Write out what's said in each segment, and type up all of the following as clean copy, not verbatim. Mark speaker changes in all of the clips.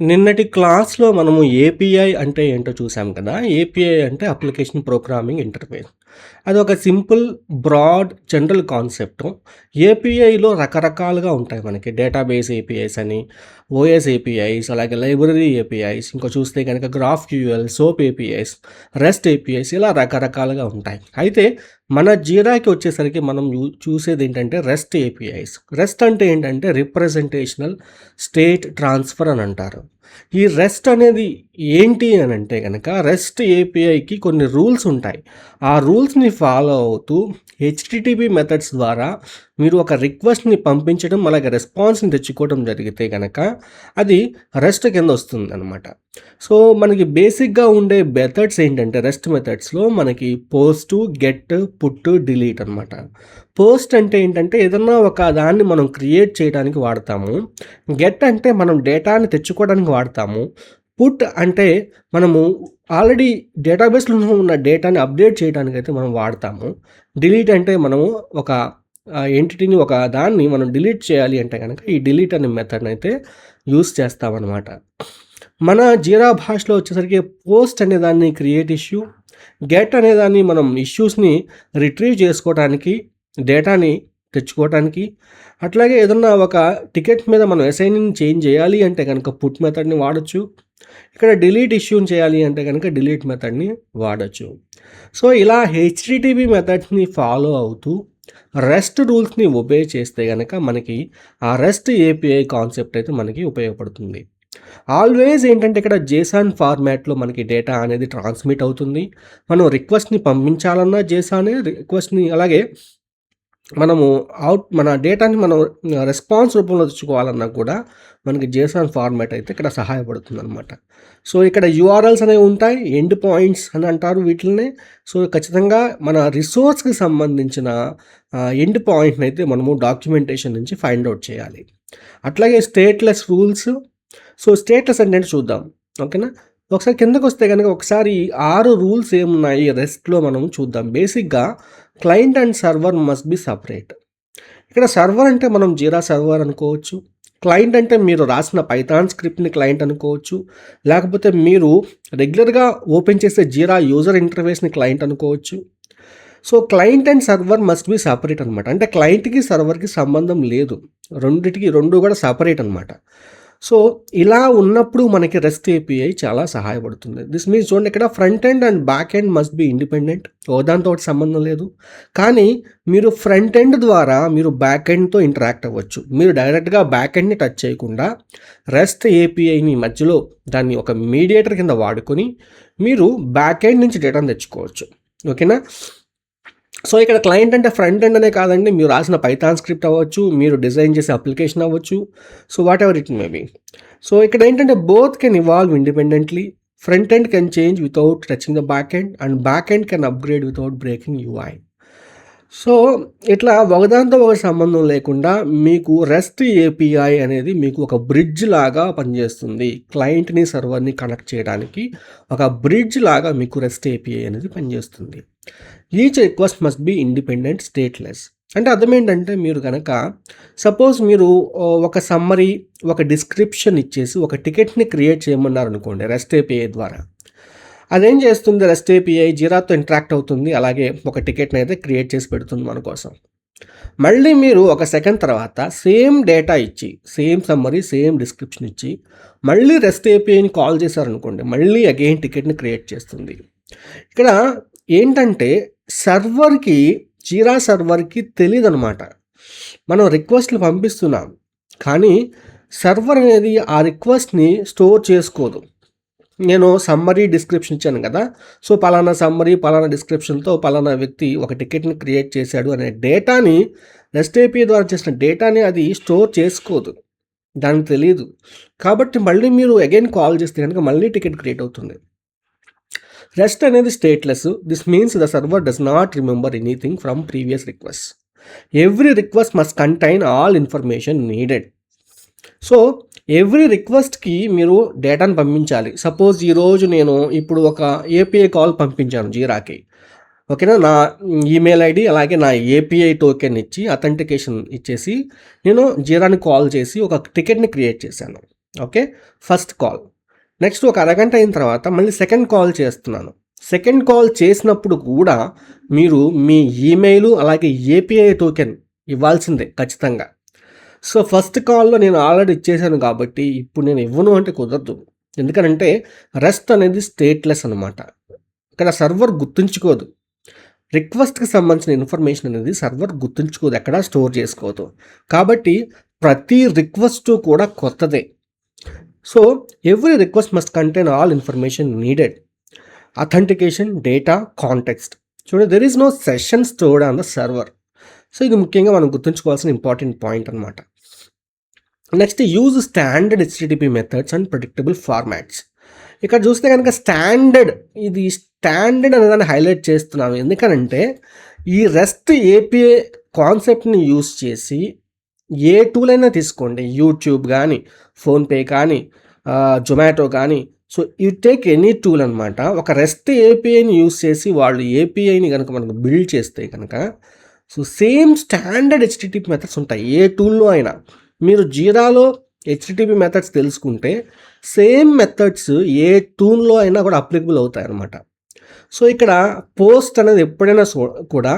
Speaker 1: నిన్నటి క్లాస్‌లో మనము ఏపీఐ అంటే ఏంటో చూసాం కదా! ఏపీఐ అంటే అప్లికేషన్ ప్రోగ్రామింగ్ ఇంటర్ఫేస్. అదొక సింపుల్, బ్రాడ్, జనరల్ కాన్సెప్టు. ఏపీఐలో రకరకాలుగా ఉంటాయి మనకి. డేటాబేస్ ఏపీఐస్ అని, ఓఎస్ ఏపీఐస్, అలాగే లైబ్రరీ ఏపీఐస్, ఇంకా చూస్తే గనక GraphQL, soap APIs, rest APIs ఇలా రకరకాలుగా ఉంటాయి. అయితే మన జీరాకి వచ్చేసరికి మనం చూసేదేంటంటే రెస్ట్ ఏపీఐస్. రెస్ట్ అంటే ఏంటంటే రిప్రజెంటేషనల్ స్టేట్ ట్రాన్స్‌ఫర్ అని అంటారు. ఈ రెస్ట్ అనేది ఏంటి అని అంటే గనక రెస్ట్ ఏపీఐకి కొన్ని రూల్స్ ఉంటాయి. ఆ రూల్స్‌ని ఫాలో అవుతూ హెచ్‌టిటిపి మెథడ్స్ ద్వారా మీరు ఒక రిక్వెస్ట్‌ని పంపించడం, అలాగే రెస్పాన్స్‌ని తెచ్చుకోవడం జరిగితే గనక అది రెస్ట్ కింద వస్తుందనమాట. సో, మనకి బేసిక్‌గా ఉండే మెథడ్స్ ఏంటంటే రెస్ట్ మెథడ్స్‌లో మనకి పోస్ట్, గెట్, పుట్, డిలీట్ అనమాట. పోస్ట్ అంటే ఏంటంటే ఏదన్నా ఒక దాన్ని మనం క్రియేట్ చేయడానికి వాడతాము. గెట్ అంటే మనం డేటాని తెచ్చుకోవడానికి వాడతాము. పుట్ అంటే మనము ఆల్రెడీ డేటాబేస్‌లో ఉన్న డేటాని అప్డేట్ చేయడానికైతే మనం వాడతాము. డిలీట్ అంటే మనము ఒక ఎంటిటీని ఒక దాన్ని మనం డిలీట్ చేయాలి అంటే గనక ఈ డిలీట్ అనే మెథడ్‌నైతే యూజ్ చేస్తామనమాట. మన జీరా భాషలో వచ్చేసరికి పోస్ట్ అనే దాన్ని క్రియేట్ ఇష్యూ, గెట్ అనేదాన్ని మనం ఇష్యూస్‌ని రిట్రీవ్ చేసుకోవటానికి, డేటాని తెచ్చుకోవటానికి, అట్లాగే ఏదన్నా ఒక టికెట్ మీద మనం అసైనింగ్ చేంజ్ చేయాలి అంటే గనక పుట్ మెథడ్‌ని వాడొచ్చు. ఇక్కడ డిలీట్ ఇష్యూని చేయాలి అంటే గనక డిలీట్ మెథడ్‌ని వాడొచ్చు. సో, ఇలా హెచ్‌టిటిపి మెథడ్స్‌ని ఫాలో అవుతూ రెస్ట్ రూల్స్‌ని ఒబే చేస్తే గనక మనకి ఆ రెస్ట్ ఏపీఐ కాన్సెప్ట్ అయితే మనకి ఉపయోగపడుతుంది. ఆల్వేస్ ఏంటంటే ఇక్కడ జేసాన్ ఫార్మాట్‌లో మనకి డేటా అనేది ట్రాన్స్మిట్ అవుతుంది. మనం రిక్వెస్ట్‌ని పంపించాలన్నా జేసానే రిక్వెస్ట్‌ని, అలాగే మనము మన డేటాని మనం రెస్పాన్స్ రూపంలో తెచ్చుకోవాలన్నా కూడా మనకి జేసాన్ ఫార్మాట్ అయితే ఇక్కడ సహాయపడుతుందనమాట. సో, ఇక్కడ యూఆర్ఎల్స్ అనేవి ఉంటాయి. ఎండ్ పాయింట్స్ అని అంటారు వీటిల్ని. సో, ఖచ్చితంగా మన రిసోర్స్‌కి సంబంధించిన ఎండ్ పాయింట్‌ని అయితే మనము డాక్యుమెంటేషన్ నుంచి ఫైండ్ ఔట్ చేయాలి. అట్లాగే స్టేట్‌లెస్ రూల్స్. సో, స్టేట్‌లెస్ అంటే ఏంటో చూద్దాం. ఓకేనా? ఒకసారి కిందకొస్తే గనక ఒకసారి 6 రూల్స్ ఏమున్నాయి రెస్ట్‌లో మనం చూద్దాం. బేసిక్‌గా client and server must be separate. ఇక్కడ సర్వర్ అంటే మనం జీరా సర్వర్ అనుకోవచ్చు. క్లయింట్ అంటే మీరు రాసిన పైథాన్ స్క్రిప్ట్‌ని క్లయింట్ అనుకోవచ్చు. లేకపోతే మీరు రెగ్యులర్‌గా ఓపెన్ చేసే జీరా యూజర్ ఇంటర్ఫేస్‌ని క్లయింట్ అనుకోవచ్చు. So, client and server must be separate అనమాట. అంటే క్లయింట్‌కి, సర్వర్‌కి సంబంధం లేదు. రెండు కూడా సెపరేట్ అనమాట. సో, ఇలా ఉన్నప్పుడు మనకి రెస్ట్ ఏపీఐ చాలా సహాయపడుతుంది. దిస్ మీన్స్ చూడండి, ఇక్కడ front end and back end must be independent. ఒకదానితో ఒకటి సంబంధం లేదు. కానీ మీరు ఫ్రంట్ ఎండ్ ద్వారా మీరు బ్యాక్ ఎండ్‌తో ఇంటరాక్ట్ అవ్వచ్చు. మీరు డైరెక్ట్‌గా బ్యాక్ ఎండ్‌ని టచ్ చేయకుండా రెస్ట్ ఏపీఐని మధ్యలో దాన్ని ఒక మీడియేటర్ కింద వాడుకొని మీరు బ్యాక్ ఎండ్ నుంచి డేటాను తెచ్చుకోవచ్చు. ఓకేనా? సో, ఇక్కడ క్లయింట్ అంటే ఫ్రంట్ ఎండ్ అనే కాదండి. మీరు రాసిన పైథాన్ స్క్రిప్ట్ అవ్వచ్చు, మీరు డిజైన్ చేసే అప్లికేషన్ అవ్వచ్చు. So, whatever it may B. So, ఇక్కడ ఏంటంటే both can evolve independently. Front end can change without touching the back end and back end can upgrade without breaking UI. So, ఇట్లా ఒకదానితో ఒకటి సంబంధం లేకుండా మీకు రెస్ట్ ఏపీఐ అనేది మీకు ఒక బ్రిడ్జ్ లాగా పనిచేస్తుంది. క్లయింట్‌ని, సర్వర్‌ని కనెక్ట్ చేయడానికి ఒక బ్రిడ్జ్ లాగా మీకు రెస్ట్ ఏపీఐ అనేది పనిచేస్తుంది. Each request must be independent, stateless. అంటే అర్థం ఏంటంటే మీరు గనక సపోజ్ మీరు ఒక సమ్మరీ, ఒక డిస్క్రిప్షన్ ఇచ్చేసి ఒక టికెట్‌ని క్రియేట్ చేయమన్నారనుకోండి రెస్ట్ ఏపీఐ ద్వారా. అదేం చేస్తుంది, రెస్ట్ ఏపీఐ జీరాతో ఇంటరాక్ట్ అవుతుంది. అలాగే ఒక టికెట్‌ని అయితే క్రియేట్ చేసి పెడుతుంది మన కోసం. మళ్ళీ మీరు ఒక సెకండ్ తర్వాత సేమ్ డేటా ఇచ్చి, సేమ్ సమ్మరీ, సేమ్ డిస్క్రిప్షన్ ఇచ్చి, మళ్ళీ రెస్ట్ ఏపీఐని కాల్ చేశారనుకోండి, మళ్ళీ అగైన్ టికెట్‌ని క్రియేట్ చేస్తుంది. ఇక్కడ ఏంటంటే సర్వర్‌కి, జీరా సర్వర్‌కి తెలీదనమాట. మనం రిక్వెస్ట్‌లు పంపిస్తున్నాం. కానీ సర్వర్ అనేది ఆ రిక్వెస్ట్‌ని స్టోర్ చేసుకోదు. నేను సమ్మరీ డిస్క్రిప్షన్ ఇచ్చాను కదా! సో, పలానా సమ్మరీ, పలానా డిస్క్రిప్షన్‌తో పలానా వ్యక్తి ఒక టికెట్‌ని క్రియేట్ చేశాడు అనే డేటాని, రెస్ట్ ఏపీఐ ద్వారా చేసిన డేటాని అది స్టోర్ చేసుకోదు. దానికి తెలీదు. కాబట్టి మళ్ళీ మీరు అగైన్ కాల్ చేస్తే గనుక మళ్ళీ టికెట్ క్రియేట్ అవుతుంది. రెస్ట్ అనేది stateless. This means the server does not remember anything from previous request. Every request must contain all information needed. So, every రిక్వెస్ట్‌కి మీరు డేటాను పంపించాలి. సపోజ్ ఈరోజు నేను ఇప్పుడు ఒక ఏపీఐ కాల్ పంపించాను జీరాకి. ఓకేనా? నా ఈమెయిల్ ఐడీ అలాగే నా ఏపీఐ టోకెన్ ఇచ్చి అథెంటికేషన్ ఇచ్చేసి నేను జీరాని కాల్ చేసి ఒక టికెట్‌ని క్రియేట్ చేశాను. ఓకే. First call. నెక్స్ట్ ఒక అరగంట అయిన తర్వాత మళ్ళీ సెకండ్ కాల్ చేస్తున్నాను. సెకండ్ కాల్ చేసినప్పుడు కూడా మీరు మీ ఈమెయిల్ అలాగే ఏపీఐ టోకెన్ ఇవ్వాల్సిందే ఖచ్చితంగా. సో, ఫస్ట్ కాల్‌లో నేను ఆల్రెడీ ఇచ్చేసాను కాబట్టి ఇప్పుడు నేను ఇవ్వను అంటే కుదరదు. ఎందుకనంటే రెస్ట్ అనేది స్టేట్‌లెస్ అనమాట. ఇక్కడ సర్వర్ గుర్తుంచుకోదు. రిక్వెస్ట్‌కి సంబంధించిన ఇన్ఫర్మేషన్ అనేది సర్వర్ గుర్తుంచుకోదు. ఎక్కడా స్టోర్ చేసుకోదు. కాబట్టి ప్రతి రిక్వెస్టు కూడా కొత్తదే. So, every request must contain all information needed. Authentication, data, context. చూడండి, there is no session stored on the server. So, ఇది ముఖ్యంగా మనం గుర్తుంచుకోవాల్సిన ఇంపార్టెంట్ పాయింట్ అనమాట. Next use standard HTTP methods and predictable formats. ఇక్కడ చూస్తే కనుక స్టాండర్డ్ అనేదాన్ని హైలైట్ చేస్తున్నాను. ఎందుకనంటే ఈ రెస్ట్ ఏపీఐ కాన్సెప్ట్‌ని యూజ్ చేసి ఏ టూల్ అయినా తీసుకోండి. యూట్యూబ్ గానీ, ఫోన్‌పే కానీ, జొమాటో కానీ, so you take any tool అనమాట. ఒక రెస్ట్ ఏపీఐని యూజ్ చేసి వాళ్ళు ఏపీఐని గనుక మనకు బిల్డ్ చేస్తే కనుక so same standard HTTP methods ఉంటాయి ఏ టూల్‌లో అయినా. మీరు జీరాలో హెచ్‌టిటిపి మెథడ్స్ తెలుసుకుంటే సేమ్ మెథడ్స్ ఏ టూల్‌లో అయినా కూడా అప్లికబుల్ అవుతాయన్నమాట. సో ఇక్కడ పోస్ట్ అనేది ఎప్పుడైనా కూడా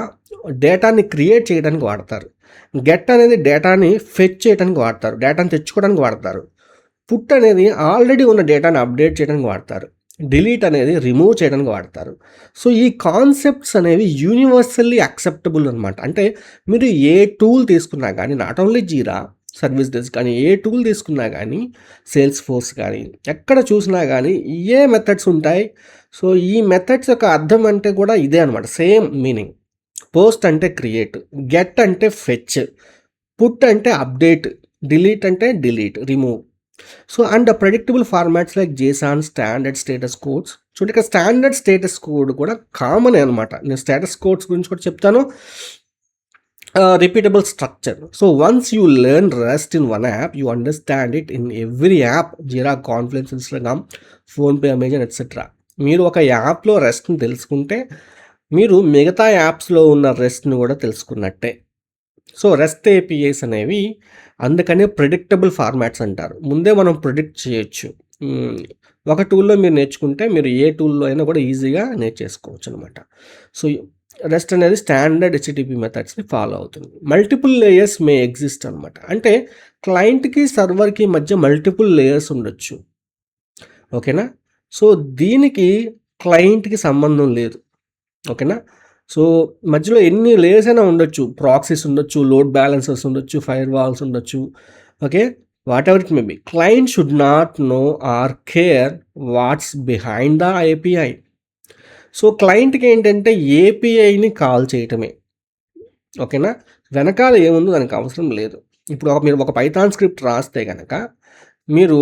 Speaker 1: డేటాని క్రియేట్ చేయడానికి వాడతారు. గెట్ అనేది డేటాని ఫెచ్ చేయడానికి వాడతారు. డేటాని తెచ్చుకోవడానికి వాడతారు. పుట్ అనేది ఆల్రెడీ ఉన్న డేటాని అప్డేట్ చేయడానికి వాడతారు. డిలీట్ అనేది రిమూవ్ చేయడానికి వాడతారు. సో ఈ కాన్సెప్ట్స్ అనేవి యూనివర్సల్లీ యాక్సెప్టబుల్ అనమాట. అంటే మీరు ఏ టూల్ తీసుకున్నా కానీ, not only jeera, service desk కానీ, ఏ టూల్ తీసుకున్నా కానీ, సేల్స్ ఫోర్స్ కానీ, ఎక్కడ చూసినా కానీ ఏ మెథడ్స్ ఉంటాయి. సో ఈ మెథడ్స్ యొక్క అర్థం అంటే కూడా ఇదే అనమాట, సేమ్ మీనింగ్. పోస్ట్ అంటే క్రియేట్, గెట్ అంటే ఫెచ్, పుట్ అంటే అప్డేట్, డిలీట్ అంటే delete, remove. So and predictable formats like జేసాన్, standard status codes. చూడండి, ఇక్కడ స్టాండర్డ్ స్టేటస్ కోడ్ కూడా కామన్ అనమాట. నేను స్టేటస్ కోడ్స్ గురించి కూడా చెప్తాను. Repeatable structure. So once you learn rest in one app, you understand it in every app. Jeera, Confluence, Instagram, PhonePe, Amazon etcetera. మీరు ఒక యాప్లో రెస్ట్ని తెలుసుకుంటే మీరు మిగతా యాప్స్లో ఉన్న రెస్ట్ని కూడా తెలుసుకున్నట్టే. సో రెస్ట్ ఏపీఐస్ అనేవి అందుకనే ప్రెడిక్టబుల్ ఫార్మాట్స్ అంటారు. ముందే మనం ప్రిడిక్ట్ చేయొచ్చు. ఒక టూల్లో మీరు నేర్చుకుంటే మీరు ఏ టూల్లో అయినా కూడా ఈజీగా నేర్చేసుకోవచ్చు అనమాట. సో రెస్ట్ అనేది స్టాండర్డ్ హెచ్‌టిటిపి మెథడ్స్ని ఫాలో అవుతుంది. మల్టిపుల్ లేయర్స్ మే ఎగ్జిస్ట్ అనమాట. అంటే క్లయింట్కి సర్వర్కి మధ్య మల్టిపుల్ లేయర్స్ ఉండొచ్చు. ఓకేనా. సో దీనికి క్లయింట్కి సంబంధం లేదు. ఓకేనా. సో మధ్యలో ఎన్ని లేయర్స్ అయినా ఉండొచ్చు. ప్రాక్సీస్ ఉండొచ్చు, లోడ్ బ్యాలెన్సర్స్ ఉండొచ్చు, ఫైర్ వాల్స్ ఉండొచ్చు. Okay, whatever it may be. Client should not know or care what's behind the API. So క్లయింట్కి ఏంటంటే ఏపీఐని కాల్ చేయటమే. ఓకేనా. వెనకాల ఏముందో దానికి అవసరం లేదు. ఇప్పుడు మీరు ఒక పైథాన్ స్క్రిప్ట్ రాస్తే కనుక మీరు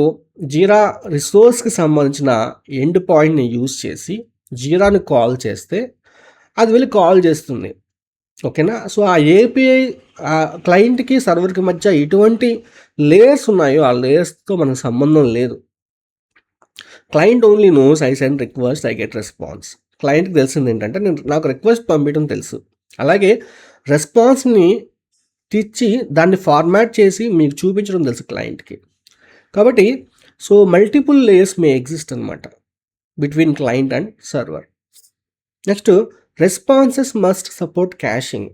Speaker 1: జీరా రిసోర్స్కి సంబంధించిన ఎండ్ పాయింట్ని యూజ్ చేసి జీరాని కాల్ చేస్తే అది వెళ్ళి కాల్ చేస్తుంది. ఓకేనా. సో ఆ ఏపీఐ క్లయింట్కి సర్వర్కి మధ్య ఎటువంటి లేయర్స్ ఉన్నాయో ఆ లేయర్స్తో మనకు సంబంధం లేదు. Client only knows I send request, I get response. క్లయింట్కి తెలిసింది ఏంటంటే నాకు రిక్వెస్ట్ పంపించడం తెలుసు, అలాగే రెస్పాన్స్ని తెచ్చి దాన్ని ఫార్మాట్ చేసి మీకు చూపించడం తెలుసు క్లయింట్కి. కాబట్టి సో మల్టిపుల్ లేయర్స్ మే ఎగ్జిస్ట్ అనమాట between client and server. Next responses must support cashing.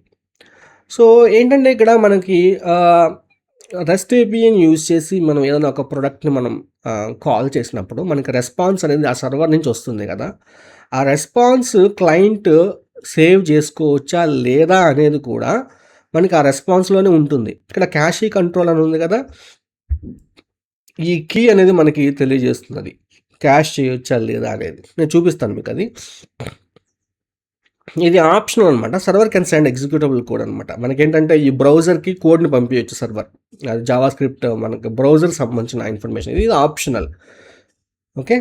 Speaker 1: So ఏంటంటే ఇక్కడ మనకి రెస్ట్ ఏపీఐని యూజ్ చేసి మనం ఏదైనా ఒక ప్రోడక్ట్ని మనం కాల్ చేసినప్పుడు మనకి రెస్పాన్స్ అనేది ఆ సర్వర్ నుంచి వస్తుంది కదా. ఆ రెస్పాన్స్ క్లయింట్ సేవ్ చేసుకోవచ్చా లేదా అనేది కూడా మనకి ఆ రెస్పాన్స్లోనే ఉంటుంది. ఇక్కడ క్యాషీ కంట్రోల్ అని ఉంది కదా, ఈ కీ అనేది మనకి తెలియజేస్తుంది అది క్యాష్ చేయొచ్చా లేదా అనేది. నేను చూపిస్తాను మీకు అది. ఇది ఆప్షనల్ అనమాట. Server can send executable code అనమాట. మనకేంటంటే ఈ బ్రౌజర్కి కోడ్ని పంపించవచ్చు సర్వర్. అది జావా స్క్రిప్ట్ మనకి బ్రౌజర్ సంబంధించిన ఇన్ఫర్మేషన్. ఇది ఆప్షనల్. ఓకే.